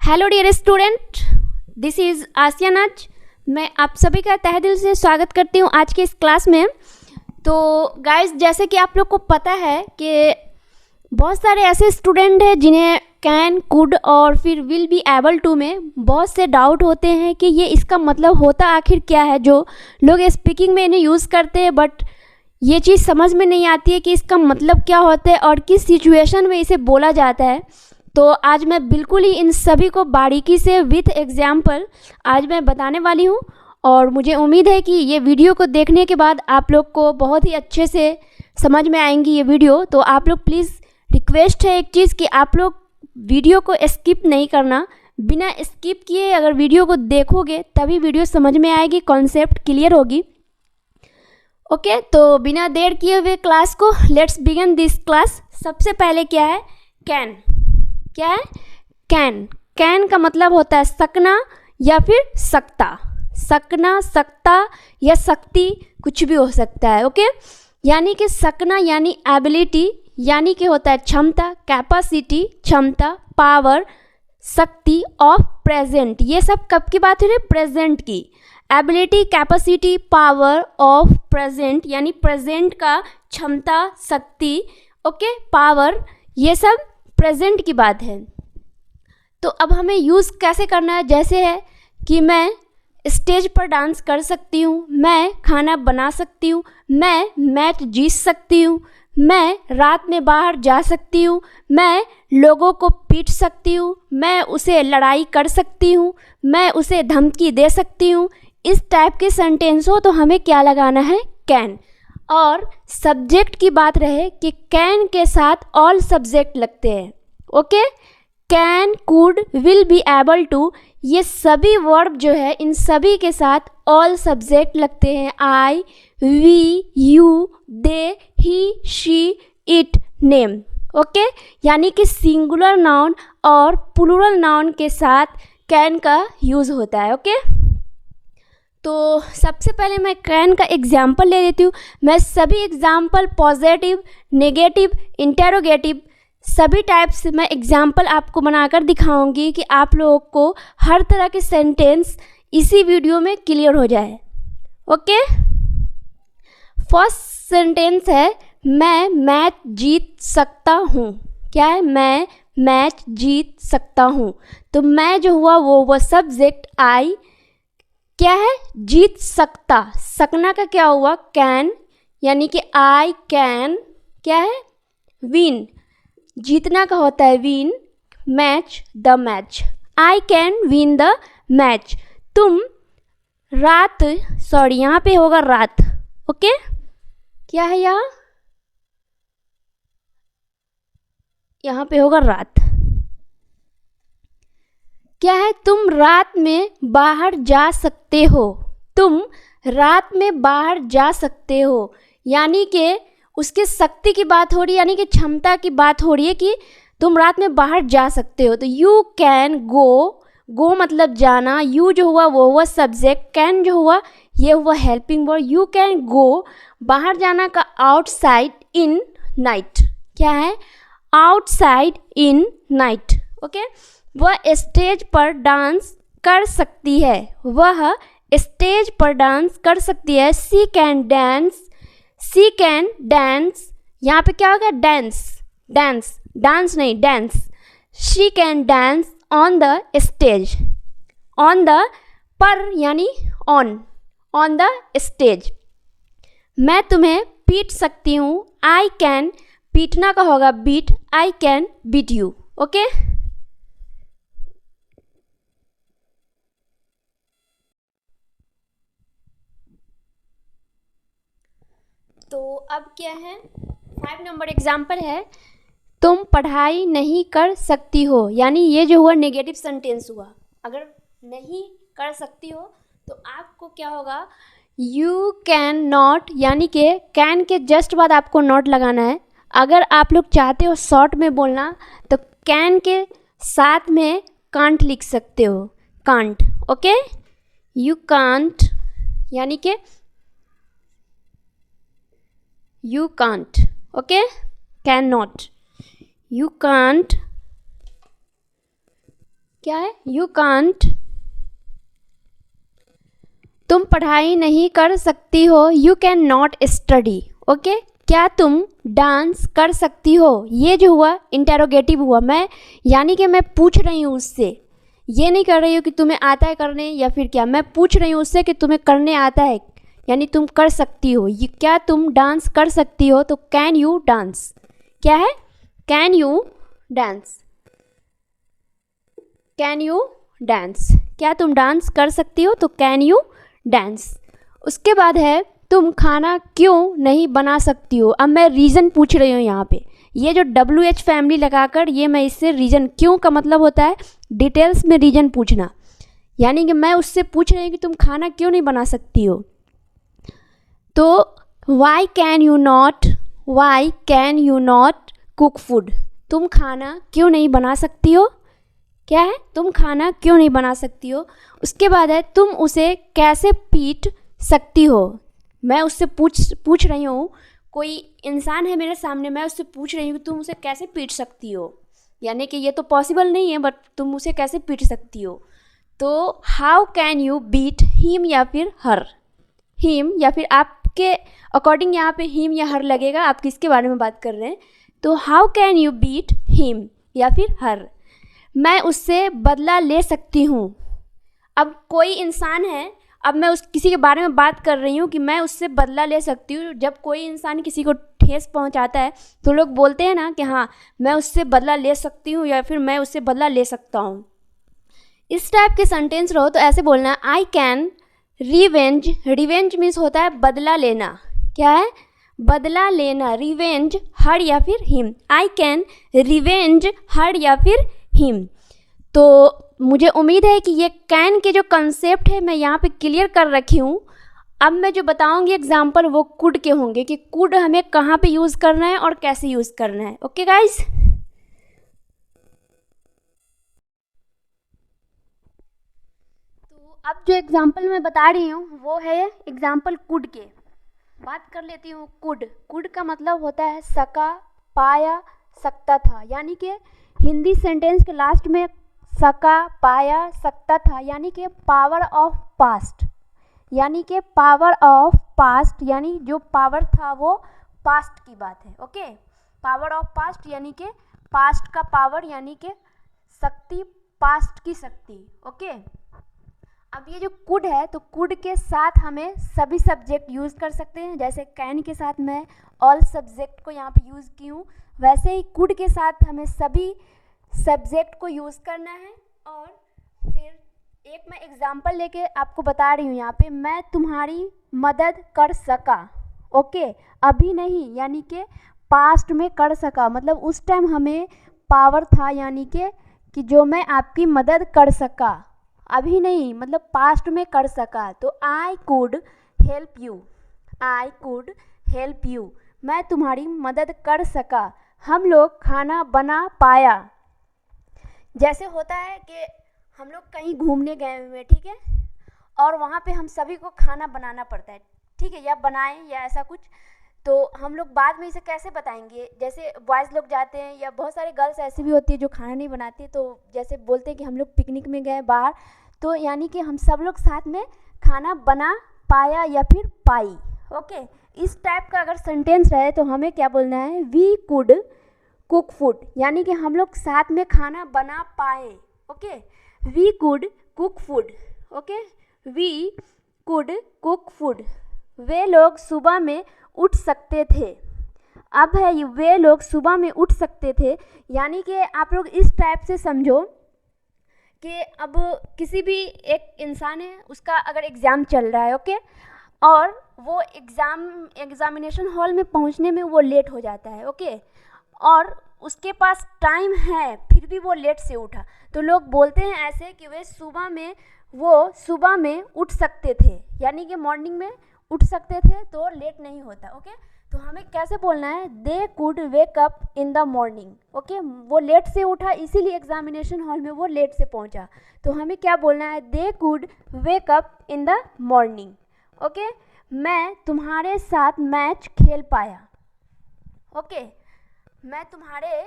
Hello dear student, this is Asiya Naaz. मैं आप सभी का तहे दिल से स्वागत करती हूँ आज के इस क्लास में। तो गाइस, जैसे कि आप लोग को पता है कि बहुत सारे ऐसे स्टूडेंट हैं जिन्हें कैन, कुड और फिर विल बी एबल टू में बहुत से डाउट होते हैं कि ये इसका मतलब होता आखिर क्या है। जो लोग स्पीकिंग में इन्हें यूज़ करते हैं बट ये चीज़ समझ में नहीं आती है कि इसका मतलब क्या होता है और किस सिचुएशन में इसे बोला जाता है। तो आज मैं बिल्कुल ही इन सभी को बारीकी से विथ एग्जाम्पल आज मैं बताने वाली हूँ और मुझे उम्मीद है कि ये वीडियो को देखने के बाद आप लोग को बहुत ही अच्छे से समझ में आएंगी ये वीडियो। तो आप लोग प्लीज़, रिक्वेस्ट है एक चीज़ कि आप लोग वीडियो को स्किप नहीं करना। बिना स्किप किए अगर वीडियो को देखोगे तभी वीडियो समझ में आएगी, कॉन्सेप्ट क्लियर होगी। ओके, तो बिना देर किए हुए क्लास को लेट्स बिगिन दिस क्लास। सबसे पहले क्या है? कैन। क्या है? कैन। कैन का मतलब होता है सकना या फिर सकता। सकना, सकता या शक्ति कुछ भी हो सकता है। ओके, यानी कि सकना यानी एबिलिटी, यानी कि होता है क्षमता, कैपेसिटी क्षमता, पावर शक्ति ऑफ प्रेजेंट। ये सब कब की बात है? प्रेजेंट की। Ability, capacity, power of present यानी प्रेजेंट का क्षमता, शक्ति, ओके, पावर, ये सब प्रेजेंट की बात है। तो अब हमें यूज़ कैसे करना है? जैसे है कि मैं स्टेज पर डांस कर सकती हूँ, मैं खाना बना सकती हूँ, मैं मैच जीत सकती हूँ, मैं रात में बाहर जा सकती हूँ, मैं लोगों को पीट सकती हूँ, मैं उसे लड़ाई कर सकती हूँ, मैं उसे धमकी दे सकती हूँ। इस टाइप के सेंटेंस हो तो हमें क्या लगाना है? कैन। और सब्जेक्ट की बात रहे कि कैन के साथ ऑल सब्जेक्ट लगते हैं। Okay, can, could, will be able to, ये सभी वर्ब जो है इन सभी के साथ ऑल सब्जेक्ट लगते हैं। I, we, you, they, he, she, it, name. Okay, यानी कि सिंगुलर नाउन और प्लूरल नाउन के साथ कैन का यूज़ होता है। ओके, तो सबसे पहले मैं कैन का एग्जाम्पल ले लेती हूँ। मैं सभी एग्जाम्पल पॉजिटिव, नेगेटिव, इंटेरोगेटिव सभी टाइप्स मैं एग्जाम्पल आपको बनाकर दिखाऊंगी कि आप लोगों को हर तरह के सेंटेंस इसी वीडियो में क्लियर हो जाए। ओके, फर्स्ट सेंटेंस है मैं मैच जीत सकता हूँ। क्या है? मैं मैच जीत सकता हूँ। तो मैं जो हुआ वो सब्जेक्ट आई, क्या है? जीत सकता। सकना का क्या हुआ? कैन, यानी कि आई कैन, क्या है? विन। जीतना का होता है win, match the match. I can win the match. तुम रात, सॉरी यहाँ पे होगा रात। ओके, क्या है यहाँ पे होगा रात। क्या है? तुम रात में बाहर जा सकते हो। तुम रात में बाहर जा सकते हो, यानी कि उसके शक्ति की बात हो रही है, यानी कि क्षमता की बात हो रही है कि तुम रात में बाहर जा सकते हो। तो यू कैन गो, गो मतलब जाना, यू जो हुआ वो हुआ सब्जेक्ट, कैन जो हुआ ये हुआ helping word. You can go, बाहर जाना का आउटसाइड इन नाइट। क्या है? Outside in night. ओके, वह स्टेज पर डांस कर सकती है। वह स्टेज पर डांस कर सकती है। She can dance, she can dance, यहाँ पे क्या होगा? डांस, डांस, डांस नहीं dance. She can dance on the stage. On the, पर यानी ऑन, ऑन द स्टेज। मैं तुम्हें पीट सकती हूँ। आई कैन, पीटना का होगा beat, I can beat you. Okay, तो अब क्या है? 5 नंबर एग्जाम्पल है, तुम पढ़ाई नहीं कर सकती हो, यानी ये जो हुआ नेगेटिव सेंटेंस हुआ। अगर नहीं कर सकती हो तो आपको क्या होगा? यू कैन नॉट, यानी कि कैन के जस्ट बाद आपको नॉट लगाना है। अगर आप लोग चाहते हो शॉर्ट में बोलना तो कैन के साथ में कांट लिख सकते हो, कांट। ओके, यू कांट, यानी कि you can't. Okay, cannot, you can't क्या है? यू कांट, तुम पढ़ाई नहीं कर सकती हो, you can not study. Okay, क्या तुम डांस कर सकती हो? ये जो हुआ इंटेरोगेटिव हुआ, मैं यानी कि मैं पूछ रही हूँ उससे, ये नहीं कर रही हूँ कि तुम्हें आता है करने या फिर क्या, मैं पूछ रही हूँ उससे कि तुम्हें करने आता है, यानी तुम कर सकती हो। ये क्या तुम डांस कर सकती हो, तो कैन यू डांस। क्या है? Can you dance, can you dance. क्या तुम डांस कर सकती हो, तो कैन यू डांस। उसके बाद है तुम खाना क्यों नहीं बना सकती हो। अब मैं रीज़न पूछ रही हूँ यहाँ पे, ये जो WH फैमिली लगाकर ये मैं इससे रीज़न, क्यों का मतलब होता है डिटेल्स में रीज़न पूछना, यानी कि मैं उससे पूछ रही हूँ कि तुम खाना क्यों नहीं बना सकती हो। तो why can you not, why can you not cook food, तुम खाना क्यों नहीं बना सकती हो। क्या है? तुम खाना क्यों नहीं बना सकती हो। उसके बाद है तुम उसे कैसे पीट सकती हो। मैं उससे पूछ रही हूँ, कोई इंसान है मेरे सामने, मैं उससे पूछ रही हूँ कि तुम उसे कैसे पीट सकती हो, यानी कि ये तो पॉसिबल नहीं है, बट तुम उसे कैसे पीट सकती हो। तो how can you beat him या फिर हर। हिम या फिर आपके अकॉर्डिंग यहाँ पे हिम या हर लगेगा, आप किसके बारे में बात कर रहे हैं। तो how can you beat him या फिर हर। मैं उससे बदला ले सकती हूँ। अब कोई इंसान है, अब मैं उस किसी के बारे में बात कर रही हूँ कि मैं उससे बदला ले सकती हूँ। जब कोई इंसान किसी को ठेस पहुँचाता है तो लोग बोलते हैं ना कि हाँ मैं उससे बदला ले सकती हूँ या फिर मैं उससे बदला ले सकता हूँ। इस टाइप के सेंटेंस रहो तो ऐसे बोलना है, I can revenge. Revenge means होता है बदला लेना। क्या है? बदला लेना। रिवेंज हर या फिर हिम। आई कैन रिवेंज हर या फिर हिम। तो मुझे उम्मीद है कि ये कैन के जो कंसेप्ट है मैं यहाँ पे क्लियर कर रखी हूँ। अब मैं जो बताऊँगी एग्जाम्पल वो कुड के होंगे कि कुड हमें कहाँ पे यूज़ करना है और कैसे यूज़ करना है। ओके गाइज, तो अब जो एग्जाम्पल मैं बता रही हूँ वो है एग्जाम्पल कुड के। बात कर लेती हूँ कुड। कुड का मतलब होता है सका, पाया, सकता था, यानी कि हिंदी सेंटेंस के लास्ट में सका, पाया, सकता था, यानी कि पावर ऑफ पास्ट, यानी कि पावर ऑफ पास्ट, यानी जो पावर था वो पास्ट की बात है। ओके, पावर ऑफ पास्ट यानी कि पास्ट का पावर, यानी कि शक्ति, पास्ट की शक्ति। ओके, अब ये जो कुड है तो कुड के साथ हमें सभी सब्जेक्ट यूज़ कर सकते हैं। जैसे कैन के साथ मैं ऑल सब्जेक्ट को यहाँ पे यूज़ की हूँ, वैसे ही कुड के साथ हमें सभी सब्जेक्ट को यूज़ करना है। और फिर एक मैं एग्जांपल लेके आपको बता रही हूँ यहाँ पे, मैं तुम्हारी मदद कर सका। ओके, अभी नहीं, यानी कि पास्ट में कर सका, मतलब उस टाइम हमें पावर था, यानी कि जो मैं आपकी मदद कर सका। अभी नहीं, मतलब पास्ट में कर सका। तो I could help you, I could help you, मैं तुम्हारी मदद कर सका। हम लोग खाना बना पाया। जैसे होता है कि हम लोग कहीं घूमने गए हुए, ठीक है, और वहाँ पे हम सभी को खाना बनाना पड़ता है, ठीक है, या बनाएं या ऐसा कुछ, तो हम लोग बाद में इसे कैसे बताएंगे। जैसे बॉयज़ लोग जाते हैं या बहुत सारे गर्ल्स ऐसी भी होती है जो खाना नहीं बनाती, तो जैसे बोलते हैं कि हम लोग पिकनिक में गए बाहर, तो यानी कि हम सब लोग साथ में खाना बना पाया या फिर पाई। ओके, इस टाइप का अगर सेंटेंस रहे तो हमें क्या बोलना है, वी कुड कुक फूड, यानी कि हम लोग साथ में खाना बना पाए। Okay, we could cook food. Okay, we could cook food. वे लोग सुबह में उठ सकते थे। अब है ये वे लोग सुबह में उठ सकते थे, यानी कि आप लोग इस टाइप से समझो कि अब किसी भी एक इंसान है, उसका अगर एग्ज़ाम चल रहा है, ओके, और वो एग्ज़ामिनेशन हॉल में पहुंचने में वो लेट हो जाता है, ओके, और उसके पास टाइम है फिर भी वो लेट से उठा, तो लोग बोलते हैं ऐसे कि वो सुबह में उठ सकते थे, यानी कि मॉर्निंग में उठ सकते थे तो लेट नहीं होता। ओके, तो हमें कैसे बोलना है, they could wake up in the morning. Okay, वो लेट से उठा इसीलिए एग्जामिनेशन हॉल में वो लेट से पहुंचा, तो हमें क्या बोलना है, they could wake up in the morning. Okay, मैं तुम्हारे साथ मैच खेल पाया। ओके, मैं तुम्हारे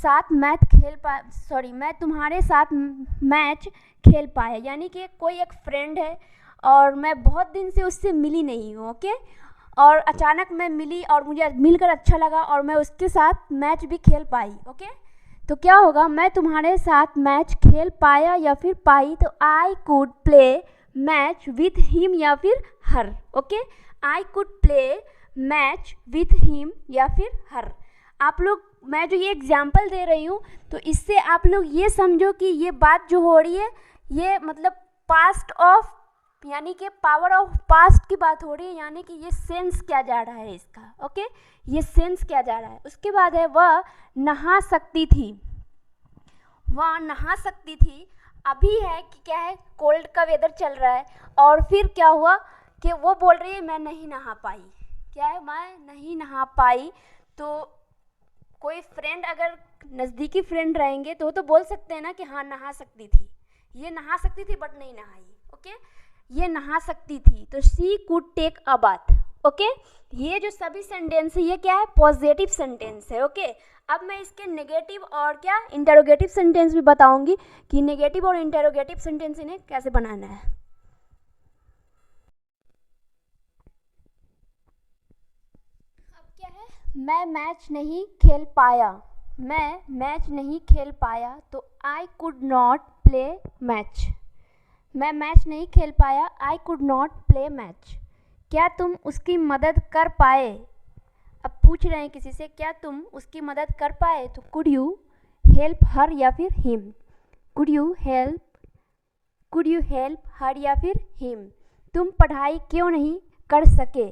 साथ मैं तुम्हारे साथ मैच खेल पाया, यानी कि कोई एक फ्रेंड है और मैं बहुत दिन से उससे मिली नहीं हूँ, ओके, और अचानक मैं मिली और मुझे मिलकर अच्छा लगा और मैं उसके साथ मैच भी खेल पाई, ओके। तो क्या होगा, मैं तुम्हारे साथ मैच खेल पाया या फिर पाई, तो I could play match with him या फिर her, okay. I could play match with him या फिर हर। आप लोग, मैं जो ये एग्जाम्पल दे रही हूँ तो इससे आप लोग ये समझो कि ये बात जो हो रही है ये मतलब पास्ट ऑफ, यानी कि पावर ऑफ पास्ट की बात हो रही है, यानी कि ये सेंस क्या जा रहा है इसका, ओके, ये सेंस क्या जा रहा है। उसके बाद है वह नहा सकती थी, वह नहा सकती थी। अभी है कि क्या है, कोल्ड का वेदर चल रहा है और फिर क्या हुआ कि वो बोल रही है मैं नहीं नहा पाई, क्या है, मैं नहीं नहा पाई। तो कोई फ्रेंड अगर नज़दीकी फ्रेंड रहेंगे तो वो तो बोल सकते हैं ना कि हाँ नहा सकती थी, ये नहा सकती थी बट नहीं नहाई, ओके, ये नहा सकती थी। तो she could take a bath, okay. ये जो सभी सेंटेंस है ये क्या है, पॉजिटिव सेंटेंस है, ओके। अब मैं इसके नेगेटिव और क्या इंटरोगेटिव सेंटेंस भी बताऊंगी कि नेगेटिव और इंटरोगेटिव सेंटेंस इन्हें कैसे बनाना है। अब क्या है, मैं मैच नहीं खेल पाया, मैं मैच नहीं खेल पाया, तो I could not play match. मैं मैच नहीं खेल पाया, I could not play match. क्या तुम उसकी मदद कर पाए, अब पूछ रहे हैं किसी से, क्या तुम उसकी मदद कर पाए, तो कुड यू हेल्प हर या फिर him, could you help her या फिर हिम। तुम पढ़ाई क्यों नहीं कर सके,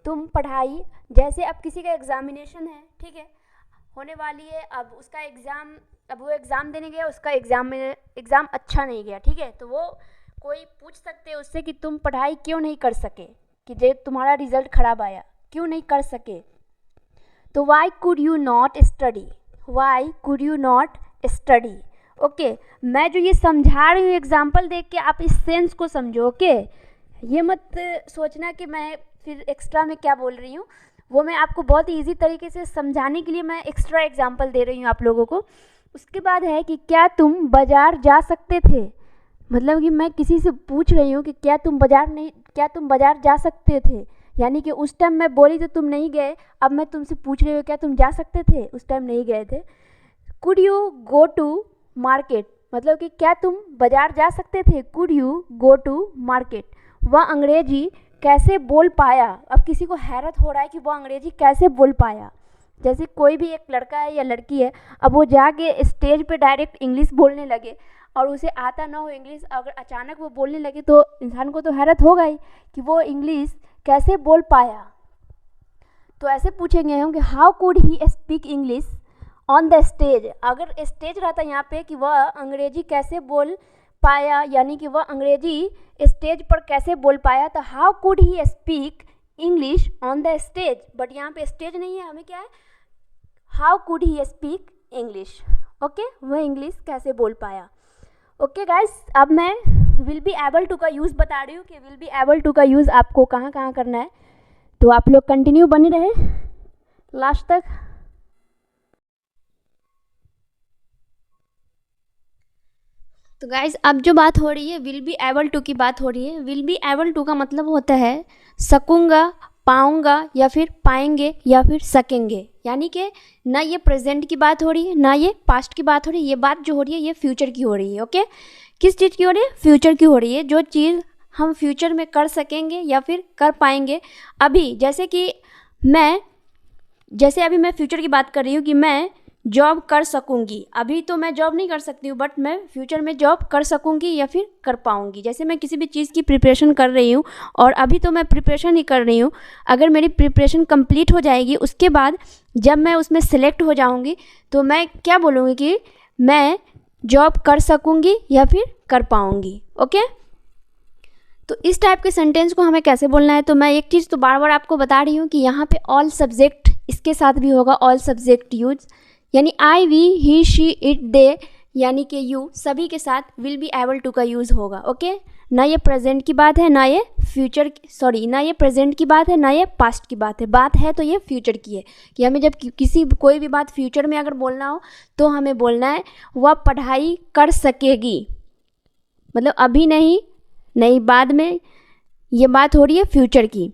तुम पढ़ाई, जैसे अब किसी का एग्जामिनेशन है, ठीक है, होने वाली है, अब उसका एग्ज़ाम, अब वो एग्ज़ाम देने गया, उसका एग्ज़ाम अच्छा नहीं गया, ठीक है, तो वो कोई पूछ सकते हैं उससे कि तुम पढ़ाई क्यों नहीं कर सके, कि जो तुम्हारा रिज़ल्ट ख़राब आया, क्यों नहीं कर सके। तो Y could you not study, Y could you not study, okay. मैं जो ये समझा रही हूँ एग्जाम्पल देख के आप इस सेंस को समझो, ओके। ये मत सोचना कि मैं फिर एक्स्ट्रा में क्या बोल रही हूँ, वो मैं आपको बहुत ईजी तरीके से समझाने के लिए मैं एक्स्ट्रा एग्जाम्पल दे रही हूँ आप लोगों को। उसके बाद है कि क्या तुम बाज़ार जा सकते थे, मतलब कि मैं किसी से पूछ रही हूँ कि क्या तुम बाज़ार जा सकते थे, यानी कि उस टाइम मैं बोली तो तुम नहीं गए, अब मैं तुमसे पूछ रही हूँ क्या तुम जा सकते थे, उस टाइम नहीं गए थे। Could you go to market, मतलब कि क्या तुम बाज़ार जा सकते थे, could you go to market. वह अंग्रेजी कैसे बोल पाया, अब किसी को हैरत हो रहा है कि वो अंग्रेजी कैसे बोल पाया। जैसे कोई भी एक लड़का है या लड़की है, अब वो जाके स्टेज पे डायरेक्ट इंग्लिश बोलने लगे और उसे आता ना हो इंग्लिश, अगर अचानक वो बोलने लगे तो इंसान को तो हैरत होगा ही कि वो इंग्लिश कैसे बोल पाया। तो ऐसे पूछेंगे हम कि how could he speak English on the stage, अगर स्टेज रहता यहाँ पे कि वह अंग्रेजी कैसे बोल पाया, यानी कि वह अंग्रेजी स्टेज पर कैसे बोल पाया, तो how could he speak English on the stage, but यहाँ पे स्टेज नहीं है, हमें क्या है, how could he speak English, okay, वह इंग्लिश कैसे बोल पाया। ओके गाइस, अब मैं विल बी एबल टू का यूज़ बता रही हूँ कि विल बी एबल टू का यूज़ आपको कहाँ कहाँ करना है, तो आप लोग कंटिन्यू बने रहे लास्ट तक। तो गाइज अब जो बात हो रही है विल बी एबल टू की बात हो रही है। विल बी एबल टू का मतलब होता है सकूँगा, पाऊँगा या फिर पाएंगे या फिर सकेंगे, यानी कि ना ये प्रेजेंट की बात हो रही है ना ये पास्ट की बात हो रही है, ये बात जो हो रही है ये फ्यूचर की हो रही है, ओके। किस चीज़ की हो रही है, फ्यूचर की हो रही है, जो चीज़ हम फ्यूचर में कर सकेंगे या फिर कर पाएंगे। अभी जैसे अभी मैं फ्यूचर की बात कर रही हूँ कि मैं जॉब कर सकूँगी, अभी तो मैं जॉब नहीं कर सकती हूँ बट मैं फ्यूचर में जॉब कर सकूँगी या फिर कर पाऊँगी। जैसे मैं किसी भी चीज़ की प्रिपरेशन कर रही हूँ और अभी तो मैं प्रिपरेशन ही कर रही हूँ, अगर मेरी प्रिपरेशन कंप्लीट हो जाएगी उसके बाद जब मैं उसमें सेलेक्ट हो जाऊँगी तो मैं क्या बोलूँगी कि मैं जॉब कर सकूँगी या फिर कर पाऊँगी, ओके। तो इस टाइप के सेंटेंस को हमें कैसे बोलना है, तो मैं एक चीज़ तो बार बार आपको बता रही हूँ कि यहाँ पे ऑल सब्जेक्ट इसके साथ भी होगा, ऑल सब्जेक्ट यूज, यानी आई, वी, ही, शी, इट, दे, यानी कि यू, सभी के साथ विल बी एबल टू का यूज़ होगा, ओके। ना ये प्रेजेंट की बात है, ना ये फ्यूचर, सॉरी, ना ये प्रेजेंट की बात है, ना ये पास्ट की बात है। बात है तो ये फ्यूचर की है कि हमें जब कोई भी बात फ्यूचर में अगर बोलना हो तो हमें बोलना है वह पढ़ाई कर सकेगी, मतलब अभी नहीं, नहीं बाद में। ये बात हो रही है फ्यूचर की,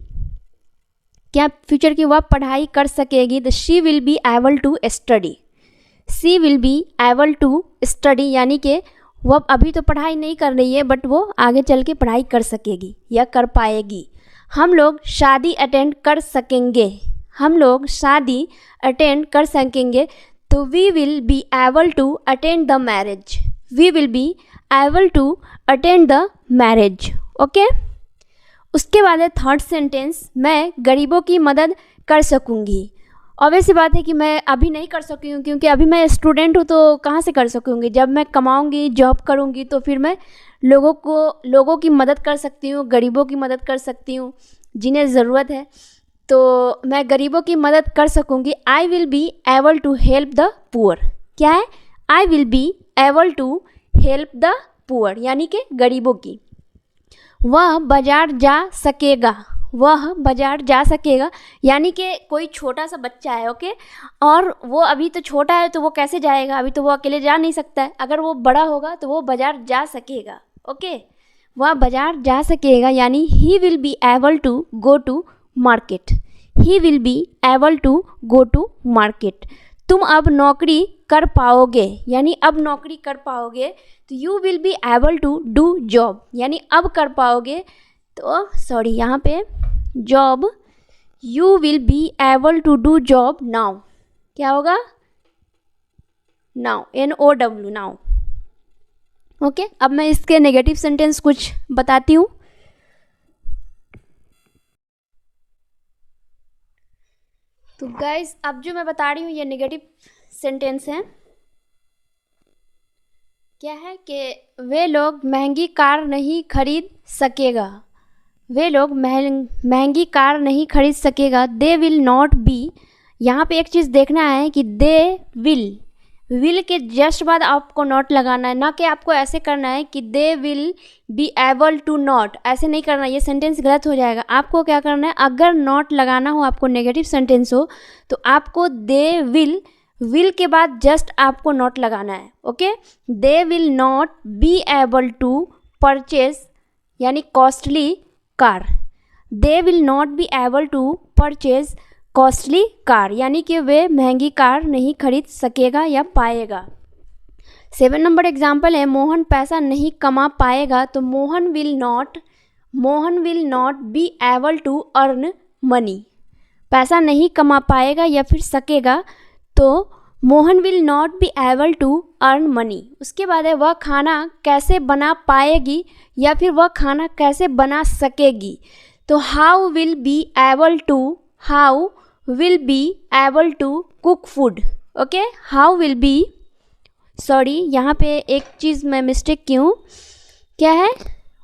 क्या फ्यूचर की, वह पढ़ाई कर सकेगी। The she will be able to study, she will be able to study, यानी कि वह अभी तो पढ़ाई नहीं कर रही है बट वो आगे चल के पढ़ाई कर सकेगी या कर पाएगी। हम लोग शादी अटेंड कर सकेंगे, हम लोग शादी अटेंड कर सकेंगे, तो we will be able to attend the marriage, we will be able to attend the marriage. Okay, उसके बाद है थर्ड सेंटेंस, मैं गरीबों की मदद कर सकूँगी। ऑब्वियस बात है कि मैं अभी नहीं कर सकती हूँ क्योंकि अभी मैं स्टूडेंट हूँ, तो कहाँ से कर सकूँगी। जब मैं कमाऊँगी, जॉब करूँगी, तो फिर मैं लोगों की मदद कर सकती हूँ, गरीबों की मदद कर सकती हूँ जिन्हें ज़रूरत है, तो मैं गरीबों की मदद कर सकूँगी। I will be able to help the poor, क्या है, I will be able to help the poor, यानी कि गरीबों की। वह बाज़ार जा सकेगा, वह बाज़ार जा सकेगा, यानी कि कोई छोटा सा बच्चा है, ओके, और वो अभी तो छोटा है तो वो कैसे जाएगा, अभी तो वो अकेले जा नहीं सकता है। अगर वो बड़ा होगा तो वो बाज़ार जा सकेगा। ओके, वह बाज़ार जा सकेगा, यानी he will be able to go to market, he will be able to go to market. तुम अब नौकरी कर पाओगे, यानी अब नौकरी कर पाओगे, तो you will be able to do job, यानी अब कर पाओगे, तो सॉरी यहाँ पे job, you will be able to do job now, क्या होगा, नाउ, NOW, नाउ। ओके, अब मैं इसके नेगेटिव सेंटेंस कुछ बताती हूँ। तो गाइस, अब जो मैं बता रही हूँ ये नेगेटिव सेंटेंस है। क्या है कि वे लोग महंगी कार नहीं खरीद सकेगा, वे लोग महंगी कार नहीं खरीद सकेगा। दे विल नॉट बी, यहाँ पे एक चीज़ देखना है कि दे विल के जस्ट बाद आपको नॉट लगाना है, ना कि आपको ऐसे करना है कि they will be able to not, ऐसे नहीं करना, ये सेंटेंस गलत हो जाएगा। आपको क्या करना है, अगर नॉट लगाना हो, आपको नेगेटिव सेंटेंस हो, तो आपको दे विल के बाद जस्ट आपको नॉट लगाना है। Okay, they will not be able to purchase, यानी costly car, they will not be able to purchase costly car, यानी कि वे महंगी कार नहीं खरीद सकेगा या पाएगा। 7 नंबर एग्जाम्पल है, मोहन पैसा नहीं कमा पाएगा, तो Mohan will not be able to earn money, पैसा नहीं कमा पाएगा या फिर सकेगा, तो Mohan will not be able to earn money. उसके बाद है, वह खाना कैसे बना पाएगी या फिर वह खाना कैसे बना सकेगी, तो how will be able to cook food. Okay, how will be, sorry यहाँ पे एक चीज़ मैं मिस्टेक की हूँ, क्या है,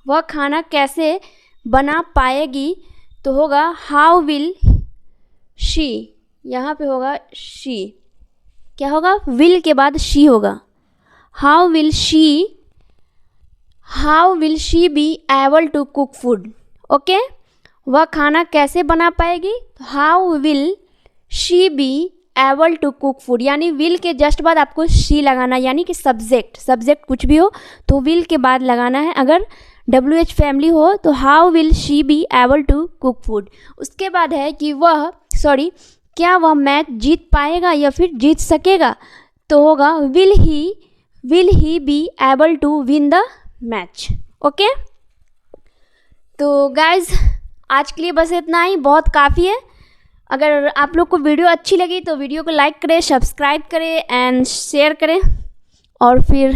वह खाना कैसे बना पाएगी, तो होगा हाउ विल शी, यहाँ पे होगा शी, क्या होगा, विल के बाद शी होगा, how will she be able to cook food. Okay, वह खाना कैसे बना पाएगी, how will she be able to cook food, यानी विल के जस्ट बाद आपको शी लगाना, यानी कि सब्जेक्ट कुछ भी हो तो विल के बाद लगाना है। अगर WH फैमिली हो तो how will she be able to cook food. उसके बाद है कि क्या वह मैच जीत पाएगा या फिर जीत सकेगा, तो होगा will he be able to win the match. Okay, तो गाइज आज के लिए बस इतना ही, बहुत काफ़ी है। अगर आप लोग को वीडियो अच्छी लगी तो वीडियो को लाइक करें, सब्सक्राइब करें एंड शेयर करें, और फिर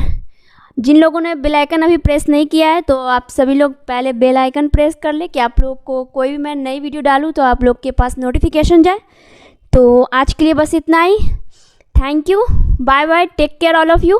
जिन लोगों ने बेल आइकन अभी प्रेस नहीं किया है तो आप सभी लोग पहले बेल आइकन प्रेस कर ले कि आप लोग को कोई भी मैं नई वीडियो डालूँ तो आप लोग के पास नोटिफिकेशन जाए। तो आज के लिए बस इतना ही, thank you, bye bye, take care all of you.